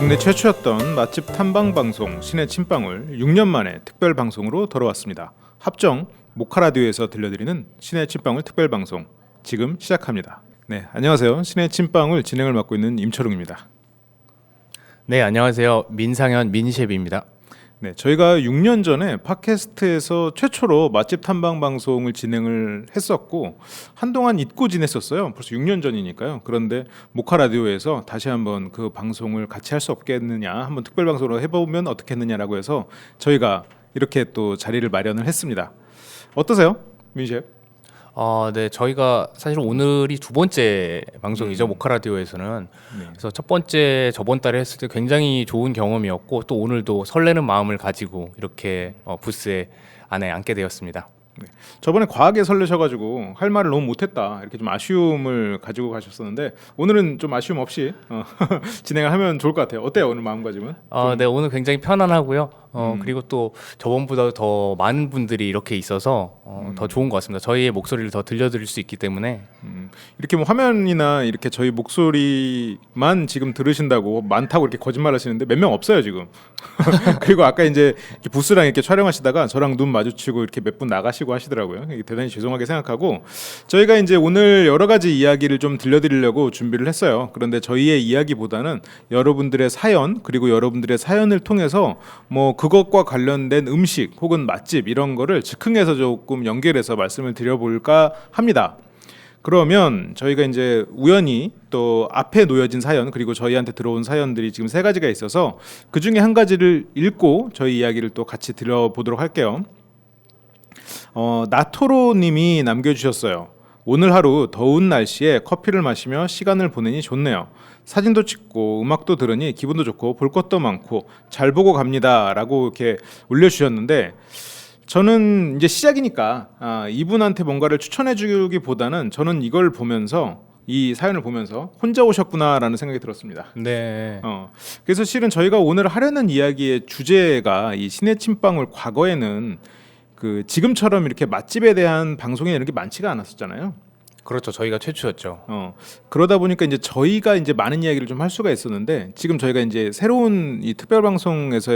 국내 최초였던 맛집 탐방 방송 신의 침방울 6년 만에 특별 방송으로 돌아왔습니다. 합정 모카라디오에서 들려드리는 신의 침방울 특별 방송 지금 시작합니다. 네, 안녕하세요. 신의 침방울 진행을 맡고 있는 임철웅입니다. 네, 안녕하세요. 민상현 민셰프입니다. 네, 저희가 6년 전에 팟캐스트에서 최초로 맛집 탐방 방송을 진행을 했었고 한동안 잊고 지냈었어요. 벌써 6년 전이니까요. 그런데 모카 라디오에서 다시 한번 그 방송을 같이 할 수 없겠느냐, 한번 특별 방송으로 해보면 어떻겠느냐라고 해서 저희가 이렇게 또 자리를 마련을 했습니다. 어떠세요, 민셰프? 네, 저희가 사실 오늘이 두 번째 방송이죠, 모카라디오에서는. 네. 그래서 첫 번째 저번 달에 했을 때 굉장히 좋은 경험이었고 또 오늘도 설레는 마음을 가지고 이렇게 부스 안에 앉게 되었습니다. 네. 저번에 과하게 설레셔가지고 할 말을 너무 못했다 이렇게 좀 아쉬움을 가지고 가셨었는데 오늘은 좀 아쉬움 없이 진행을 하면 좋을 것 같아요. 어때요, 오늘 마음가짐은? 네, 오늘 굉장히 편안하고요. 그리고 또 저번보다 더 많은 분들이 이렇게 있어서 더 좋은 것 같습니다. 저희의 목소리를 더 들려드릴 수 있기 때문에. 이렇게 뭐 화면이나 이렇게 저희 목소리만 지금 들으신다고 많다고 이렇게 거짓말하시는데 몇 명 없어요 지금. 그리고 아까 이제 이렇게 부스랑 이렇게 촬영하시다가 저랑 눈 마주치고 이렇게 몇 분 나가시고 하시더라고요. 대단히 죄송하게 생각하고 저희가 이제 오늘 여러 가지 이야기를 좀 들려드리려고 준비를 했어요. 그런데 저희의 이야기보다는 여러분들의 사연 그리고 여러분들의 사연을 통해서 뭐 그것과 관련된 음식 혹은 맛집 이런 거를 즉흥해서 조금 연결해서 말씀을 드려볼까 합니다. 그러면 저희가 이제 우연히 또 앞에 놓여진 사연 그리고 저희한테 들어온 사연들이 지금 세 가지가 있어서 그 중에 한 가지를 읽고 저희 이야기를 또 같이 들어보도록 할게요. 나토로님이 남겨주셨어요. 오늘 하루 더운 날씨에 커피를 마시며 시간을 보내니 좋네요. 사진도 찍고 음악도 들으니 기분도 좋고 볼 것도 많고 잘 보고 갑니다라고 이렇게 올려주셨는데 저는 이제 시작이니까 이분한테 뭔가를 추천해주기보다는 저는 이걸 보면서 이 사연을 보면서 혼자 오셨구나라는 생각이 들었습니다. 네. 그래서 실은 저희가 오늘 하려는 이야기의 주제가 이 신의 침방울 과거에는 그 지금처럼 이렇게 맛집에 대한 방송이 이런 게 많지가 않았었잖아요. 그렇죠. 저희가 최초였죠. 그러다 보니까 이제 저희가 이제 많은 이야기를 좀 할 수가 있었는데 지금 저희가 이제 새로운 이 특별 방송에서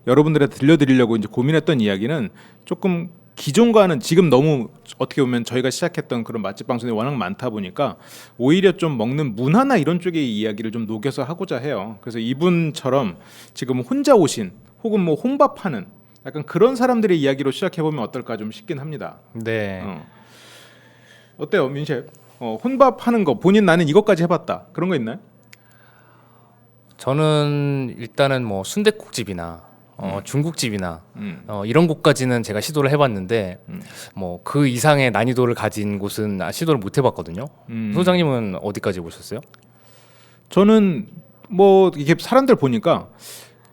여러분들한테 들려드리려고 이제 고민했던 이야기는 조금 기존과는 지금 너무 어떻게 보면 저희가 시작했던 그런 맛집 방송이 워낙 많다 보니까 오히려 좀 먹는 문화나 이런 쪽의 이야기를 좀 녹여서 하고자 해요. 그래서 이분처럼 지금 혼자 오신 혹은 뭐 혼밥하는 약간 그런 사람들의 이야기로 시작해보면 어떨까 좀 싶긴 합니다. 네. 어때요, 민셰프? 혼밥하는 거 본인 나는 이것까지 해봤다 그런 거 있나요? 저는 일단은 뭐 순댓국집이나 중국집이나 이런 곳까지는 제가 시도를 해봤는데 뭐 그 이상의 난이도를 가진 곳은 시도를 못 해봤거든요. 소장님은 어디까지 보셨어요? 저는 뭐 이게 사람들 보니까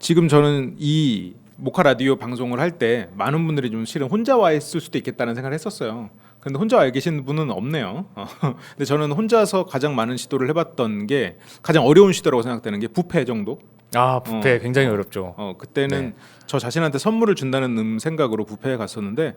지금 저는 이 모카 라디오 방송을 할 때 많은 분들이 좀 실은 혼자 와 있을 수도 있겠다는 생각을 했었어요. 근데 혼자 와 계신 분은 없네요. 근데 저는 혼자서 가장 많은 시도를 해봤던 게 가장 어려운 시도라고 생각되는 게 뷔페 정도. 뷔페 굉장히 어렵죠. 그때는 네. 저 자신한테 선물을 준다는 생각으로 뷔페에 갔었는데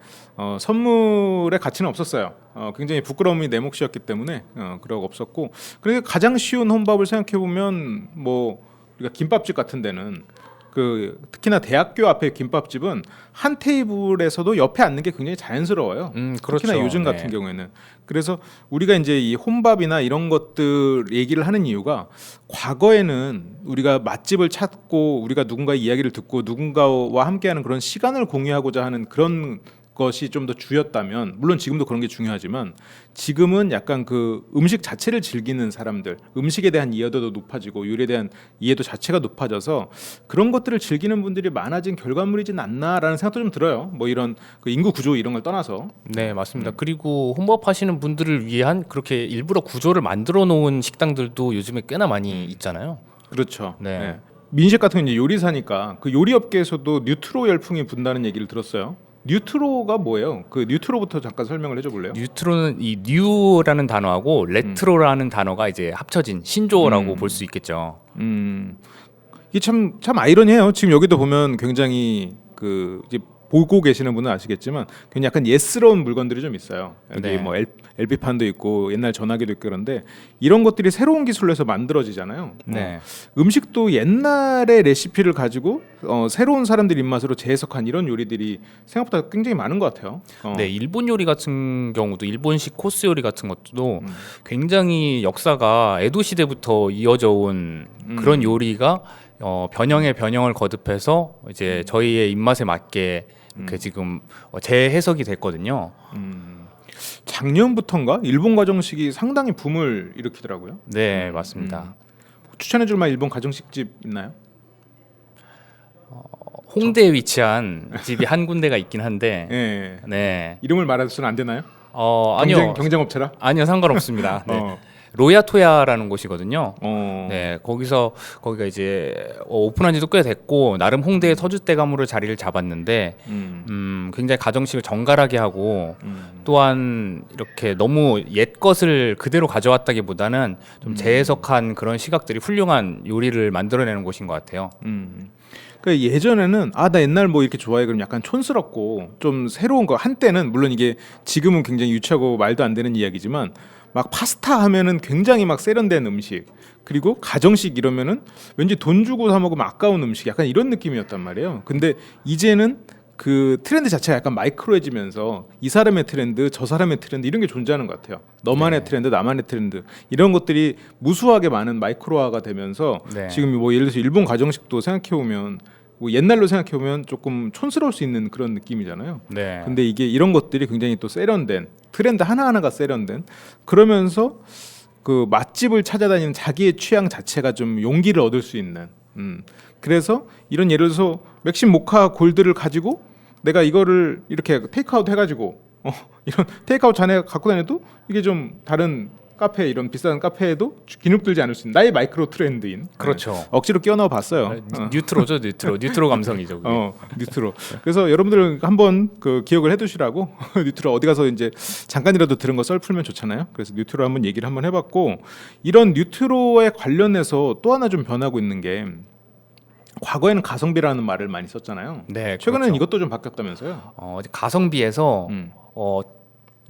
선물의 가치는 없었어요. 굉장히 부끄러움이 내 몫이었기 때문에 그러고 없었고. 그래서 가장 쉬운 혼밥을 생각해 보면 뭐 우리가 김밥집 같은 데는 그 특히나 대학교 앞에 김밥집은 한 테이블에서도 옆에 앉는 게 굉장히 자연스러워요. 그렇죠. 특히나 요즘 같은 경우에는. 그래서 우리가 이제 이 혼밥이나 이런 것들 얘기를 하는 이유가 과거에는 우리가 맛집을 찾고 우리가 누군가의 이야기를 듣고 누군가와 함께하는 그런 시간을 공유하고자 하는 그런 것이 좀 더 주였다면 물론 지금도 그런 게 중요하지만 지금은 약간 그 음식 자체를 즐기는 사람들 음식에 대한 이해도도 높아지고 요리에 대한 이해도 자체가 높아져서 그런 것들을 즐기는 분들이 많아진 결과물이진 않나라는 생각도 좀 들어요. 뭐 이런 그 인구 구조 이런 걸 떠나서. 네, 맞습니다. 그리고 혼밥하시는 분들을 위한 그렇게 일부러 구조를 만들어 놓은 식당들도 요즘에 꽤나 많이 있잖아요. 그렇죠. 네. 네. 민식 같은 경우 이제 요리사니까 그 요리 업계에서도 뉴트로 열풍이 분다는 얘기를 들었어요. 뉴트로가 뭐예요? 그 뉴트로부터 잠깐 설명을 해줘 볼래요? 뉴트로는 이 뉴라는 단어하고 레트로라는 단어가 이제 합쳐진 신조어라고 볼 수 있겠죠. 이게 참 아이러니해요. 지금 여기도 보면 굉장히 그 이제 보고 계시는 분은 아시겠지만 굉장히 약간 예스러운 물건들이 좀 있어요. 여기 네. 뭐 LP판도 있고 옛날 전화기도 있고 그런데 이런 것들이 새로운 기술로 해서 만들어지잖아요. 네. 음식도 옛날의 레시피를 가지고 새로운 사람들 입맛으로 재해석한 이런 요리들이 생각보다 굉장히 많은 것 같아요. 네, 일본 요리 같은 경우도 일본식 코스 요리 같은 것도 굉장히 역사가 에도 시대부터 이어져 온 그런 요리가 변형에 변형을 거듭해서 이제 저희의 입맛에 맞게 그 지금 재해석이 됐거든요. 작년부터인가 일본 가정식이 상당히 붐을 일으키더라고요. 네, 맞습니다. 추천해줄 만한 일본 가정식집 있나요? 홍대에 위치한 집이 한 군데가 있긴 한데, 네. 네, 이름을 말해서는 안 되나요? 아니요, 경쟁업체라? 아니요, 상관없습니다. 네. 어. 로야토야라는 곳이거든요. 네. 거기가 이제 오픈한 지도 꽤 됐고 나름 홍대의 서주대감으로 자리를 잡았는데 굉장히 가정식을 정갈하게 하고 또한 이렇게 너무 옛 것을 그대로 가져왔다기보다는 좀 재해석한 그런 시각들이 훌륭한 요리를 만들어내는 곳인 것 같아요. 그러니까 예전에는 나 옛날 뭐 이렇게 좋아해 그럼 약간 촌스럽고 좀 새로운 거 한때는 물론 이게 지금은 굉장히 유치하고 말도 안 되는 이야기지만 막 파스타 하면은 굉장히 막 세련된 음식 그리고 가정식 이러면은 왠지 돈 주고 사 먹으면 아까운 음식 약간 이런 느낌이었단 말이에요. 근데 이제는 그 트렌드 자체가 약간 마이크로해지면서 이 사람의 트렌드 저 사람의 트렌드 이런 게 존재하는 것 같아요. 너만의 트렌드 나만의 트렌드 이런 것들이 무수하게 많은 마이크로화가 되면서 네. 지금 뭐 예를 들어서 일본 가정식도 생각해보면 뭐 옛날로 생각해보면 조금 촌스러울 수 있는 그런 느낌이잖아요. 네. 근데 이게 이런 것들이 굉장히 또 세련된 트렌드 하나하나가 세련된 그러면서 그 맛집을 찾아다니는 자기의 취향 자체가 좀 용기를 얻을 수 있는 그래서 이런 예를 들어서 맥심 모카 골드를 가지고 내가 이거를 이렇게 테이크아웃 해가지고 이런 테이크아웃 잔에 갖고 다녀도 이게 좀 다른 카페 이런 비싼 카페에도 기죽들지 않을 수 있는 나의 마이크로 트렌드인 그렇죠. 억지로 끼워 넣어 봤어요. 뉴트로죠, 뉴트로 감성이죠. 그게. 뉴트로. 그래서 여러분들 한번 그 기억을 해두시라고 뉴트로 어디 가서 이제 잠깐이라도 들은 거 썰 풀면 좋잖아요. 그래서 뉴트로 한번 얘기를 한번 해봤고 이런 뉴트로에 관련해서 또 하나 좀 변하고 있는 게 과거에는 가성비라는 말을 많이 썼잖아요. 네, 최근에는 그렇죠. 이것도 좀 바뀌었다면서요. 가성비에서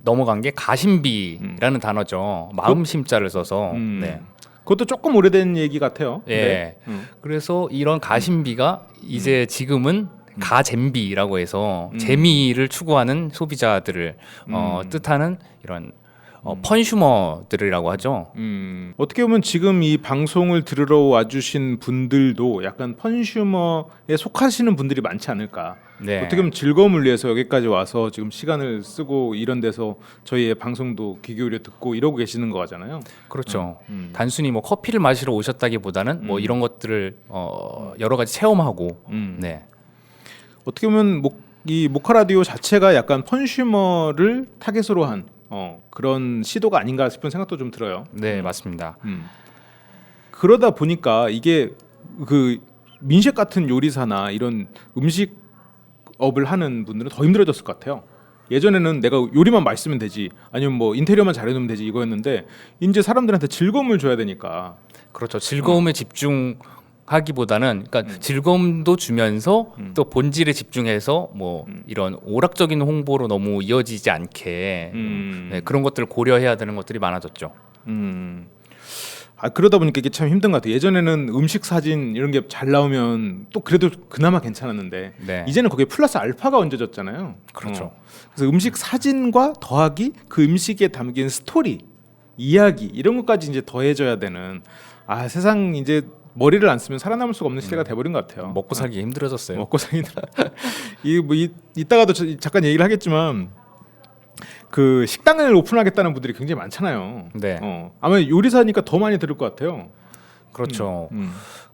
넘어간 게 가심비라는 단어죠. 마음 심자를 써서. 네. 그것도 조금 오래된 얘기 같아요. 예. 그래서 이런 가심비가 이제 지금은 가잼비라고 해서 재미를 추구하는 소비자들을 뜻하는 이런 펀슈머들이라고 하죠. 어떻게 보면 지금 이 방송을 들으러 와주신 분들도 약간 펀슈머에 속하시는 분들이 많지 않을까. 네. 어떻게 보면 즐거움을 위해서 여기까지 와서 지금 시간을 쓰고 이런 데서 저희의 방송도 귀 기울여 듣고 이러고 계시는 거잖아요. 그렇죠. 단순히 뭐 커피를 마시러 오셨다기보다는 뭐 이런 것들을 여러 가지 체험하고 네. 어떻게 보면 이 모카 라디오 자체가 약간 펀슈머를 타겟으로 한 그런 시도가 아닌가 싶은 생각도 좀 들어요. 네, 맞습니다. 그러다 보니까 이게 그 민셰프 같은 요리사나 이런 음식업을 하는 분들은 더 힘들어졌을 것 같아요. 예전에는 내가 요리만 맛있으면 되지 아니면 뭐 인테리어만 잘해놓으면 되지 이거였는데 이제 사람들한테 즐거움을 줘야 되니까 그렇죠. 즐거움에 집중하기보다는 그러니까 즐거움도 주면서 또 본질에 집중해서 뭐 이런 오락적인 홍보로 너무 이어지지 않게 네, 그런 것들을 고려해야 되는 것들이 많아졌죠. 그러다 보니까 이게 참 힘든 것 같아요. 예전에는 음식 사진 이런 게 잘 나오면 또 그래도 그나마 괜찮았는데 네. 이제는 거기에 플러스 알파가 얹어졌잖아요. 그렇죠. 그래서 음식 사진과 더하기 그 음식에 담긴 스토리, 이야기 이런 것까지 이제 더해져야 되는 세상 이제 머리를 안 쓰면 살아남을 수가 없는 시대가 돼버린 것 같아요. 먹고 살기 힘들어졌어요. 먹고 살기 이따가도 잠깐 얘기를 하겠지만 그 식당을 오픈하겠다는 분들이 굉장히 많잖아요. 네. 아마 요리사니까 더 많이 들을 것 같아요. 그렇죠.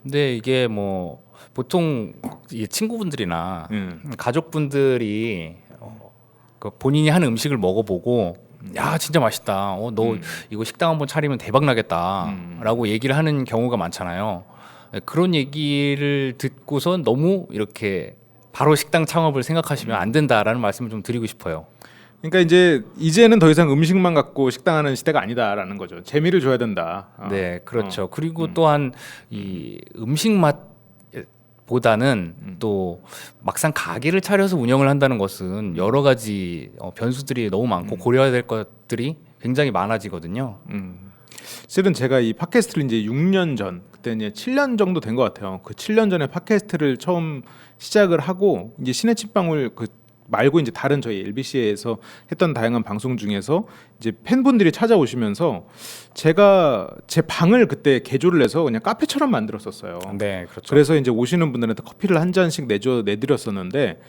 근데 이게 뭐 보통 이 친구분들이나 가족분들이 그 본인이 하는 음식을 먹어보고 야 진짜 맛있다. 너 이거 식당 한번 차리면 대박 나겠다라고 얘기를 하는 경우가 많잖아요. 그런 얘기를 듣고선 너무 이렇게 바로 식당 창업을 생각하시면 안 된다라는 말씀을 좀 드리고 싶어요. 그러니까 이제는 더 이상 음식만 갖고 식당하는 시대가 아니다라는 거죠. 재미를 줘야 된다. 네, 그렇죠. 그리고 또한 이 음식 맛 보다는 또 막상 가게를 차려서 운영을 한다는 것은 여러 가지 변수들이 너무 많고 고려해야 될 것들이 굉장히 많아지거든요. 실은 제가 이 팟캐스트를 이제 6년 전, 그때 이제 7년 정도 된 것 같아요. 그 7년 전에 팟캐스트를 처음 시작을 하고 이제 신의 침방울 그 말고 이제 다른 저희 LBC에서 했던 다양한 방송 중에서 이제 팬분들이 찾아오시면서 제가 제 방을 그때 개조를 해서 그냥 카페처럼 만들었었어요. 네, 그렇죠. 그래서 이제 오시는 분들한테 커피를 한 잔씩 내드렸었는데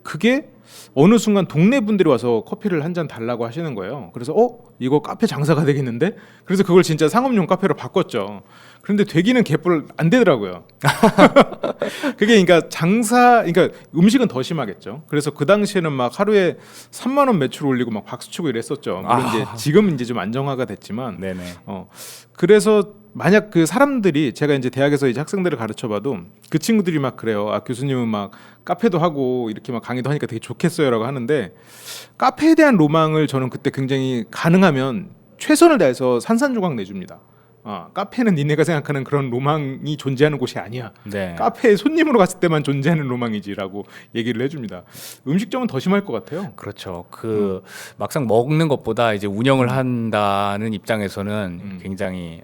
그게 어느 순간 동네 분들이 와서 커피를 한 잔 달라고 하시는 거예요. 그래서 이거 카페 장사가 되겠는데? 그래서 그걸 진짜 상업용 카페로 바꿨죠. 그런데 되기는 개뿔 안 되더라고요. 그게 그러니까 음식은 더 심하겠죠. 그래서 그 당시에는 막 하루에 3만 원 매출 올리고 막 박수 치고 이랬었죠. 물론 이제 지금은 이제 좀 안정화가 됐지만, 네네. 그래서 만약 그 사람들이 제가 이제 대학에서 이제 학생들을 가르쳐봐도 그 친구들이 막 그래요. 교수님은 막 카페도 하고 이렇게 막 강의도 하니까 되게 좋겠어요라고 하는데 카페에 대한 로망을 저는 그때 굉장히 가능하면 최선을 다해서 산산조각 내줍니다. 카페는 니네가 생각하는 그런 로망이 존재하는 곳이 아니야. 네. 카페에 손님으로 갔을 때만 존재하는 로망이지라고 얘기를 해줍니다. 음식점은 더 심할 것 같아요. 그렇죠. 막상 먹는 것보다 이제 운영을 한다는 입장에서는 굉장히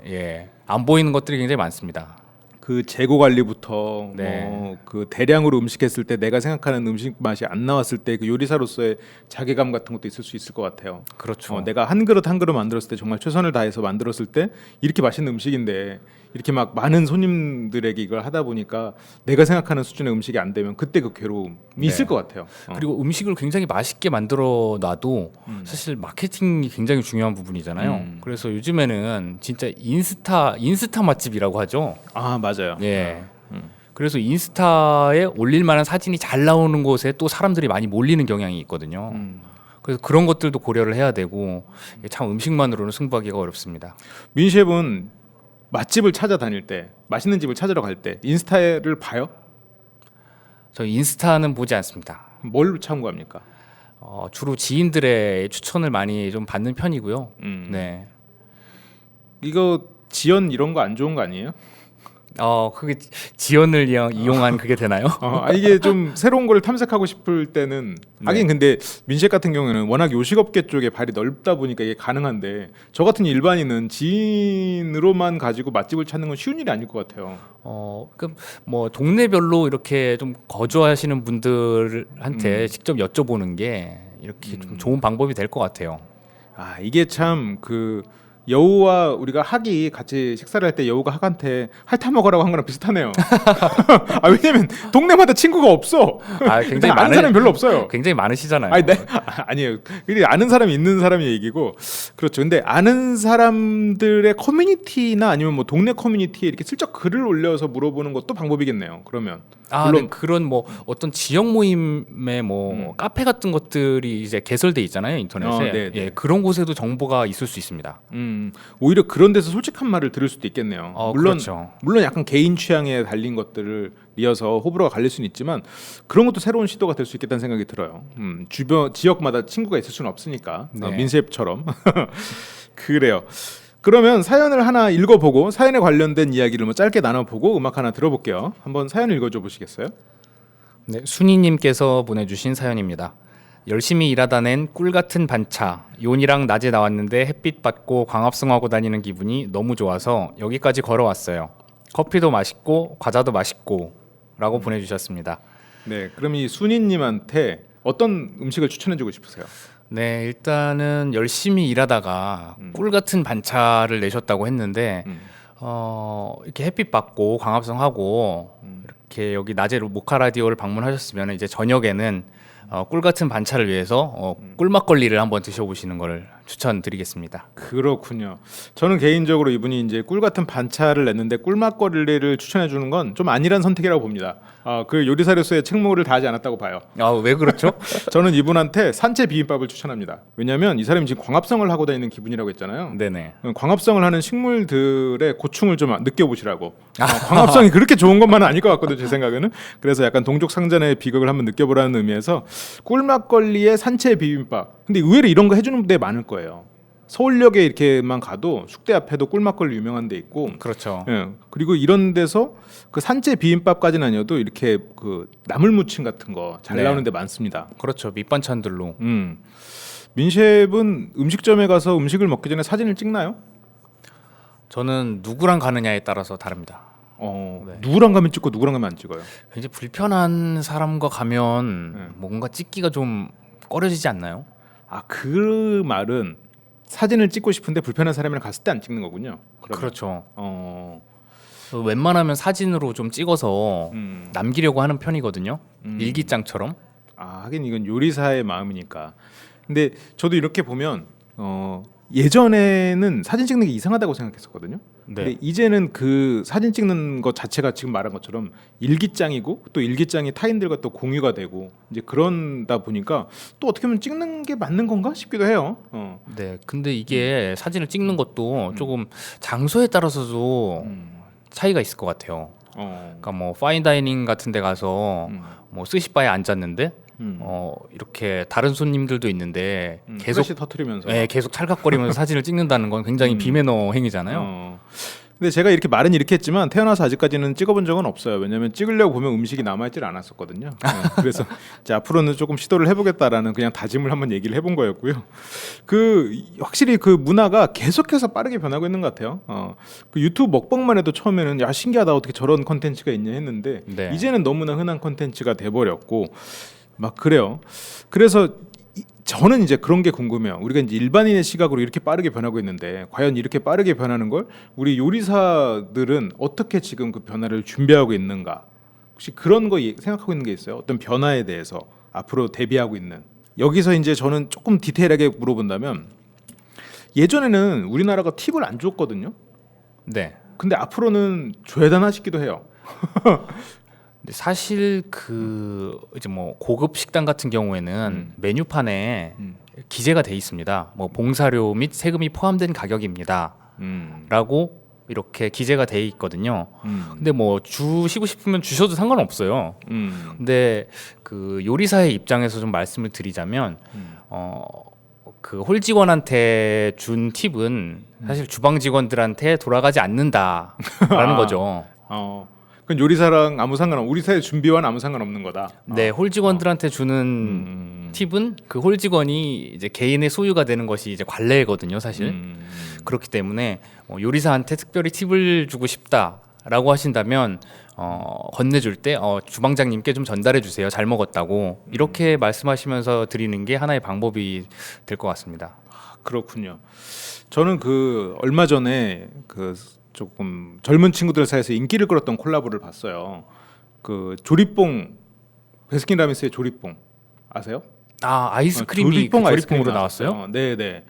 안 보이는 것들이 굉장히 많습니다. 그 재고 관리부터 네. 그 대량으로 음식했을 때 내가 생각하는 음식 맛이 안 나왔을 때 그 요리사로서의 자괴감 같은 것도 있을 수 있을 것 같아요. 그렇죠. 내가 한 그릇 한 그릇 만들었을 때 정말 최선을 다해서 만들었을 때 이렇게 맛있는 음식인데 이렇게 막 많은 손님들에게 이걸 하다 보니까 내가 생각하는 수준의 음식이 안 되면 그때 그 괴로움이 있을 것 같아요. 그리고 음식을 굉장히 맛있게 만들어 놔도 사실 마케팅이 굉장히 중요한 부분이잖아요. 그래서 요즘에는 진짜 인스타 맛집이라고 하죠. 맞아요. 예. 그래서 인스타에 올릴 만한 사진이 잘 나오는 곳에 또 사람들이 많이 몰리는 경향이 있거든요. 그래서 그런 것들도 고려를 해야 되고 참 음식만으로는 승부하기가 어렵습니다. 민 셰프는 맛집을 찾아다닐 때, 맛있는 집을 찾으러 갈 때 인스타를 봐요? 저 인스타는 보지 않습니다. 뭘 참고합니까? 주로 지인들의 추천을 많이 좀 받는 편이고요. 네. 이거 지연 이런 거 안 좋은 거 아니에요? 그게 지연을 이용한 그게 되나요? 이게 좀 새로운 걸 탐색하고 싶을 때는 하긴 근데 민셰 같은 경우에는 워낙 요식업계 쪽에 발이 넓다 보니까 이게 가능한데 저 같은 일반인은 지인으로만 가지고 맛집을 찾는 건 쉬운 일이 아닐 것 같아요. 그럼 뭐 동네별로 이렇게 좀 거주하시는 분들한테 직접 여쭤보는 게 이렇게 좀 좋은 방법이 될 것 같아요. 이게 참 여우와 우리가 학이 같이 식사를 할 때 여우가 학한테 핥아 먹으라고 한 거랑 비슷하네요. 왜냐면 동네마다 친구가 없어. 굉장히 아는 사람이 별로 없어요. 굉장히 많으시잖아요. 아니에요. 아는 사람이 있는 사람이 얘기고 그렇죠. 근데 아는 사람들의 커뮤니티나 아니면 뭐 동네 커뮤니티에 이렇게 슬쩍 글을 올려서 물어보는 것도 방법이겠네요. 그러면 물론 그런 뭐 어떤 지역 모임의 카페 같은 것들이 이제 개설돼 있잖아요 인터넷에. 그런 곳에도 정보가 있을 수 있습니다. 오히려 그런 데서 솔직한 말을 들을 수도 있겠네요. 그렇죠. 물론 약간 개인 취향에 달린 것들을 이어서 호불호가 갈릴 수는 있지만 그런 것도 새로운 시도가 될 수 있겠다는 생각이 들어요. 주변 지역마다 친구가 있을 수는 없으니까. 민셉처럼 그래요. 그러면 사연을 하나 읽어보고 사연에 관련된 이야기를 짧게 나눠보고 음악 하나 들어볼게요. 한번 사연 읽어줘 보시겠어요? 네, 순이님께서 보내주신 사연입니다. 열심히 일하다 낸 꿀같은 반차. 요니랑 낮에 나왔는데 햇빛 받고 광합성하고 다니는 기분이 너무 좋아서 여기까지 걸어왔어요. 커피도 맛있고 과자도 맛있고 라고 보내주셨습니다. 네, 그럼 이 순이님한테 어떤 음식을 추천해주고 싶으세요? 네, 일단은 열심히 일하다가 꿀같은 반차를 내셨다고 했는데 이렇게 햇빛 받고 광합성하고 이렇게 여기 낮에 모카 라디오를 방문하셨으면 이제 저녁에는 꿀같은 반차를 위해서 꿀막걸리를 한번 드셔보시는 걸 추천드리겠습니다. 그렇군요. 저는 개인적으로 이분이 이제 꿀같은 반차를 냈는데 꿀막걸리를 추천해 주는 건 좀 아니란 선택이라고 봅니다. 그 요리사로서의 책무를 다하지 않았다고 봐요. 왜 그렇죠? 저는 이분한테 산채 비빔밥을 추천합니다. 왜냐하면 이 사람이 지금 광합성을 하고 다니는 기분이라고 했잖아요. 네네. 광합성을 하는 식물들의 고충을 좀 느껴보시라고. 광합성이 그렇게 좋은 것만은 아닐 것 같거든요, 제 생각에는. 그래서 약간 동족 상잔의 비극을 한번 느껴보라는 의미에서 꿀막걸리에 산채 비빔밥. 근데 의외로 이런 거 해주는 데 많을 거예요. 서울역에 이렇게만 가도 숙대 앞에도 꿀막걸 유명한 데 있고 그렇죠. 예. 그리고 이런 데서 그 산채 비빔밥까지는 아니어도 이렇게 그 나물 무침 같은 거 잘 네. 나오는 데 많습니다. 그렇죠. 밑반찬들로. 민셰프는 음식점에 가서 음식을 먹기 전에 사진을 찍나요? 저는 누구랑 가느냐에 따라서 다릅니다. 네. 누구랑 가면 찍고 누구랑 가면 안 찍어요? 굉장히 불편한 사람과 가면 네. 뭔가 찍기가 좀 꺼려지지 않나요? 그 말은 사진을 찍고 싶은데 불편한 사람이랑 갔을 때 안 찍는 거군요. 그러면. 그렇죠. 어, 웬만하면 사진으로 좀 찍어서 음. 남기려고 하는 편이거든요. 일기장처럼. 하긴 이건 요리사의 마음이니까. 근데 저도 이렇게 보면 예전에는 사진 찍는 게 이상하다고 생각했었거든요. 네. 근데 이제는 그 사진 찍는 것 자체가 지금 말한 것처럼 일기장이고 또 일기장이 타인들과 또 공유가 되고 이제 그런다 보니까 또 어떻게 보면 찍는 게 맞는 건가 싶기도 해요. 네. 근데 이게 사진을 찍는 것도 조금 장소에 따라서도 차이가 있을 것 같아요. 그러니까 뭐 파인다이닝 같은 데 가서 뭐 스시바에 앉았는데 이렇게 다른 손님들도 있는데 계속 플래시 터트리면서. 네, 계속 찰칵거리면서 사진을 찍는다는 건 굉장히 비매너 행위잖아요. 근데 제가 이렇게 말은 이렇게 했지만 태어나서 아직까지는 찍어본 적은 없어요. 왜냐하면 찍으려고 보면 음식이 남아있질 않았었거든요. 그래서 이제 앞으로는 조금 시도를 해보겠다라는 그냥 다짐을 한번 얘기를 해본 거였고요. 확실히 그 문화가 계속해서 빠르게 변하고 있는 것 같아요. 그 유튜브 먹방만 해도 처음에는 야 신기하다 어떻게 저런 컨텐츠가 있냐 했는데 네. 이제는 너무나 흔한 컨텐츠가 돼버렸고 막 그래요. 그래서 저는 이제 그런 게 궁금해요. 우리가 이제 일반인의 시각으로 이렇게 빠르게 변하고 있는데 과연 이렇게 빠르게 변하는 걸 우리 요리사들은 어떻게 지금 그 변화를 준비하고 있는가? 혹시 그런 거 생각하고 있는 게 있어요? 어떤 변화에 대해서 앞으로 대비하고 있는. 여기서 이제 저는 조금 디테일하게 물어본다면 예전에는 우리나라가 팁을 안 줬거든요. 네. 근데 앞으로는 줘야 되나 싶기도 해요. 근데 사실 그 이제 뭐 고급 식당 같은 경우에는 메뉴판에 기재가 돼 있습니다. 뭐 봉사료 및 세금이 포함된 가격입니다. 라고 이렇게 기재가 돼 있거든요. 근데 뭐 주시고 싶으면 주셔도 상관없어요. 근데 그 요리사의 입장에서 좀 말씀을 드리자면 그 홀 직원한테 준 팁은 사실 주방 직원들한테 돌아가지 않는다라는 거죠. 그건 요리사랑 아무 상관없. 우리사의 준비와는 아무 상관없는 거다. 네, 홀 직원들한테 주는 팁은 그 홀 직원이 이제 개인의 소유가 되는 것이 이제 관례거든요, 사실. 그렇기 때문에 요리사한테 특별히 팁을 주고 싶다라고 하신다면 건네줄 때 주방장님께 좀 전달해 주세요. 잘 먹었다고 이렇게 말씀하시면서 드리는 게 하나의 방법이 될 것 같습니다. 그렇군요. 저는 그 얼마 전에 그 조금 젊은 친구들 사이에서 인기를 끌었던 콜라보를 봤어요. 그 조리뽕 베스킨라빈스의 조리뽕 아세요? 아이스크림이 조리뽕 그 아이스크림이 조리뽕으로 나왔어요? 네네.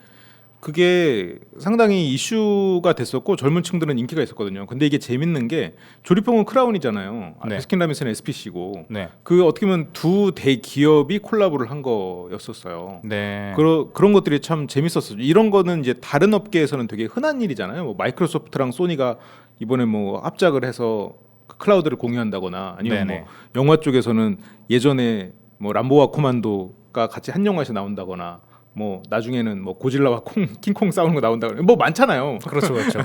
그게 상당히 이슈가 됐었고 젊은 층들은 인기가 있었거든요. 근데 이게 재밌는 게 조리뽕은 크라운이잖아요. 네. 베스킨라빈스는 SPC고 네. 그 어떻게 보면 두 대기업이 콜라보를 한 거였었어요. 네. 그런 것들이 참 재밌었어요. 이런 거는 이제 다른 업계에서는 되게 흔한 일이잖아요. 뭐 마이크로소프트랑 소니가 이번에 뭐 합작을 해서 그 클라우드를 공유한다거나 아니면 네네. 뭐 영화 쪽에서는 예전에 뭐 람보와 코만도가 같이 한 영화에서 나온다거나 뭐 나중에는 뭐 고질라와 킹콩 싸우는 거 나온다거나 뭐 많잖아요. 그렇죠, 그렇죠.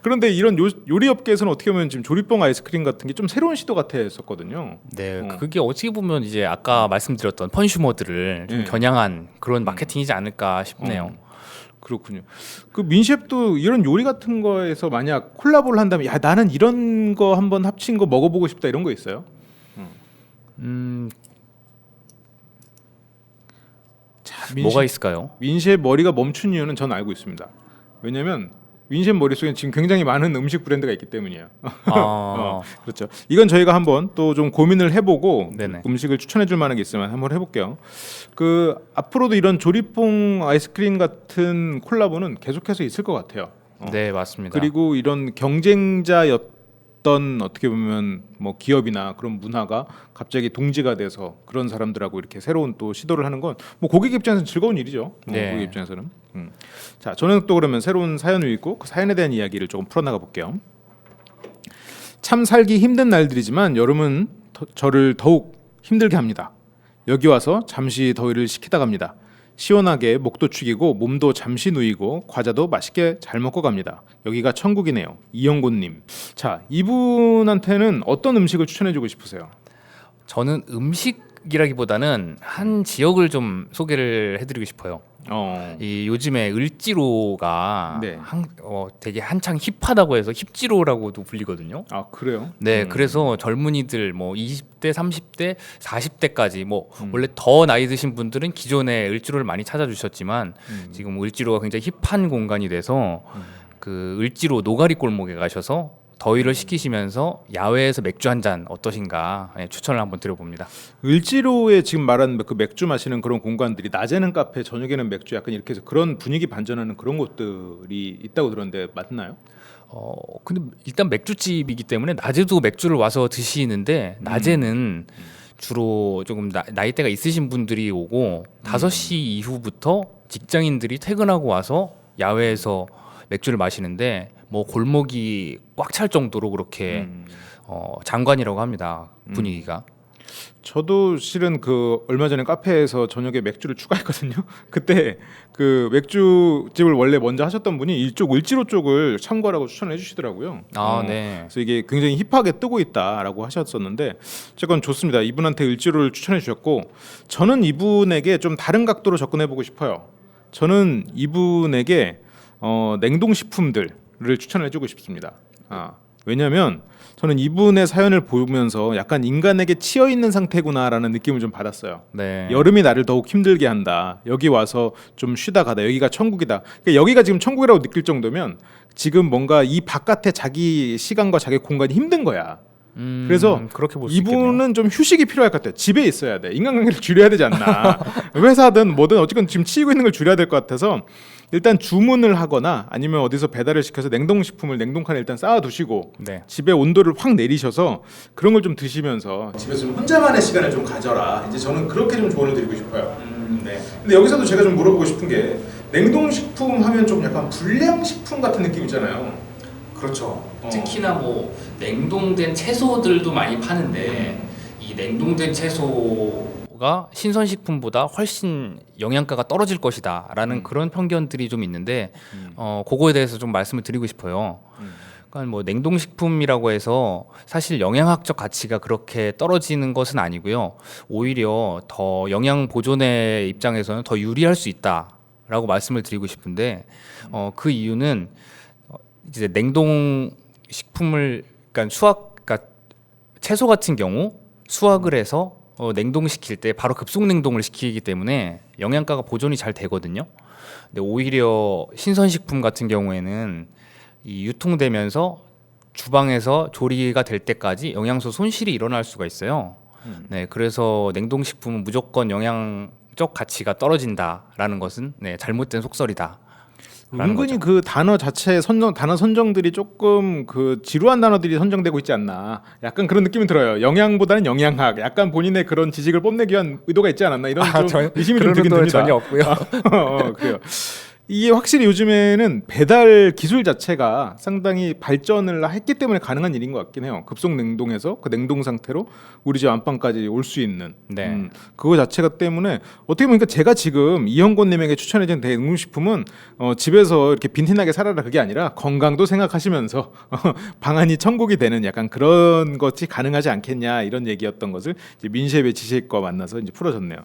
그런데 이런 요리 업계에서는 어떻게 보면 지금 조리뽕 아이스크림 같은 게 좀 새로운 시도 같았었거든요. 네, 그게 어떻게 보면 이제 아까 말씀드렸던 펀슈머들을 좀 네. 겨냥한 그런 마케팅이지 않을까 싶네요. 그렇군요. 그 민셰프도 이런 요리 같은 거에서 만약 콜라보를 한다면 야 나는 이런 거 한번 합친 거 먹어보고 싶다 이런 거 있어요? 뭐가 있을까요? 민셰프 머리가 멈춘 이유는 전 알고 있습니다. 왜냐면 민셰프 머릿속에 지금 굉장히 많은 음식 브랜드가 있기 때문이에요. 그렇죠. 이건 저희가 한번 또 좀 고민을 해보고 네네. 음식을 추천해줄 만한 게 있으면 한번 해볼게요. 그 앞으로도 이런 조리뽕 아이스크림 같은 콜라보는 계속해서 있을 것 같아요. 네, 맞습니다. 그리고 이런 경쟁자였던 어떻게 보면 뭐 기업이나 그런 문화가 갑자기 동지가 돼서 그런 사람들하고 이렇게 새로운 또 시도를 하는 건 뭐 고객 입장에서는 즐거운 일이죠. 네. 고객 입장에서는. 자, 저는 또 그러면 새로운 사연을 읽고 그 사연에 대한 이야기를 조금 풀어나가 볼게요. 참 살기 힘든 날들이지만 여름은 저를 더욱 힘들게 합니다. 여기 와서 잠시 더위를 식히다 갑니다. 시원하게 목도 축이고 몸도 잠시 누이고 과자도 맛있게 잘 먹고 갑니다. 여기가 천국이네요. 이영곤님. 자, 이분한테는 어떤 음식을 추천해주고 싶으세요? 저는 음식이라기보다는 한 지역을 좀 소개를 해드리고 싶어요. 이 요즘에 을지로가 네. 되게 한창 힙하다고 해서 힙지로라고도 불리거든요. 아, 그래요? 네, 그래서 젊은이들 뭐 20대, 30대, 40대까지 뭐 원래 더 나이 드신 분들은 기존에 을지로를 많이 찾아주셨지만 지금 을지로가 굉장히 힙한 공간이 돼서 그 을지로 노가리 골목에 가셔서 더위를 식히시면서 야외에서 맥주 한 잔 어떠신가 추천을 한번 드려봅니다. 을지로에 지금 말한 그 맥주 마시는 그런 공간들이 낮에는 카페, 저녁에는 맥주 약간 이렇게 해서 그런 분위기 반전하는 그런 곳들이 있다고 들었는데 맞나요? 근데 일단 맥주집이기 때문에 낮에도 맥주를 와서 드시는데 낮에는 주로 조금 나이대가 있으신 분들이 오고 5시 이후부터 직장인들이 퇴근하고 와서 야외에서 맥주를 마시는데 뭐 골목이 꽉 찰 정도로 그렇게 장관이라고 합니다. 분위기가. 저도 실은 그 얼마 전에 카페에서 저녁에 맥주를 추가했거든요. 그때 그 맥주집을 원래 먼저 하셨던 분이 이쪽 을지로 쪽을 참고하라고 추천을 해주시더라고요. 네. 그래서 이게 굉장히 힙하게 뜨고 있다라고 하셨었는데 어쨌건 좋습니다. 이분한테 을지로를 추천해 주셨고 저는 이분에게 좀 다른 각도로 접근해 보고 싶어요. 저는 이분에게 냉동식품들을 추천해주고 싶습니다. 왜냐하면 저는 이분의 사연을 보면서 약간 인간에게 치여 있는 상태구나라는 느낌을 좀 받았어요. 네. 여름이 나를 더욱 힘들게 한다. 여기 와서 좀 쉬다 가다. 여기가 천국이다. 그러니까 여기가 지금 천국이라고 느낄 정도면 지금 뭔가 이 바깥에 자기 시간과 자기 공간이 힘든 거야. 그래서 그렇게 볼수 이분은 있겠네요. 좀 휴식이 필요할 것 같아요. 집에 있어야 돼. 인간관계를 줄여야 되지 않나. 회사든 뭐든 어쨌건 지금 치이고 있는 걸 줄여야 될 것 같아서 일단 주문을 하거나 아니면 어디서 배달을 시켜서 냉동식품을 냉동칸에 일단 쌓아두시고 네. 집에 온도를 확 내리셔서 그런 걸 좀 드시면서 집에서 좀 혼자만의 시간을 좀 가져라. 이제 저는 그렇게 좀 조언을 드리고 싶어요. 네. 근데 여기서도 제가 좀 물어보고 싶은 게 냉동식품 하면 좀 약간 불량식품 같은 느낌 있잖아요. 그렇죠. 특히나 뭐 냉동된 채소들도 많이 파는데 이 냉동된 채소가 신선식품보다 훨씬 영양가가 떨어질 것이다라는 그런 편견들이 좀 있는데 그거에 대해서 좀 말씀을 드리고 싶어요. 그러니까 뭐 냉동식품이라고 해서 사실 영양학적 가치가 그렇게 떨어지는 것은 아니고요. 오히려 더 영양 보존의 입장에서는 더 유리할 수 있다라고 말씀을 드리고 싶은데 그 이유는 이제 냉동 식품을 그러니까 채소 같은 경우 수확을 해서 냉동시킬 때 바로 급속 냉동을 시키기 때문에 영양가가 보존이 잘 되거든요. 근데 오히려 신선식품 같은 경우에는 이 유통되면서 주방에서 조리가 될 때까지 영양소 손실이 일어날 수가 있어요. 네, 그래서 냉동식품은 무조건 영양적 가치가 떨어진다라는 것은 잘못된 속설이다. 은근히 그 단어 자체 단어 선정들이 조금 그 지루한 단어들이 선정되고 있지 않나. 약간 그런 느낌이 들어요. 영양보다는 영양학. 약간 본인의 그런 지식을 뽐내기 위한 의도가 있지 않았나 이런 좀 의심이 좀 들긴 듭니다. 전혀 없고요. 그래요. 이게 확실히 요즘에는 배달 기술 자체가 상당히 발전을 했기 때문에 가능한 일인 것 같긴 해요. 급속 냉동해서 그 냉동 상태로 우리 집 안방까지 올 수 있는 그거 자체가 때문에 어떻게 보니까 제가 지금 이영곤님에게 추천해준 냉동식품은 집에서 이렇게 빈티나게 살아라 그게 아니라 건강도 생각하시면서 방안이 천국이 되는 약간 그런 것이 가능하지 않겠냐 이런 얘기였던 것을 이제 민셰의 지식과 만나서 이제 풀어줬네요.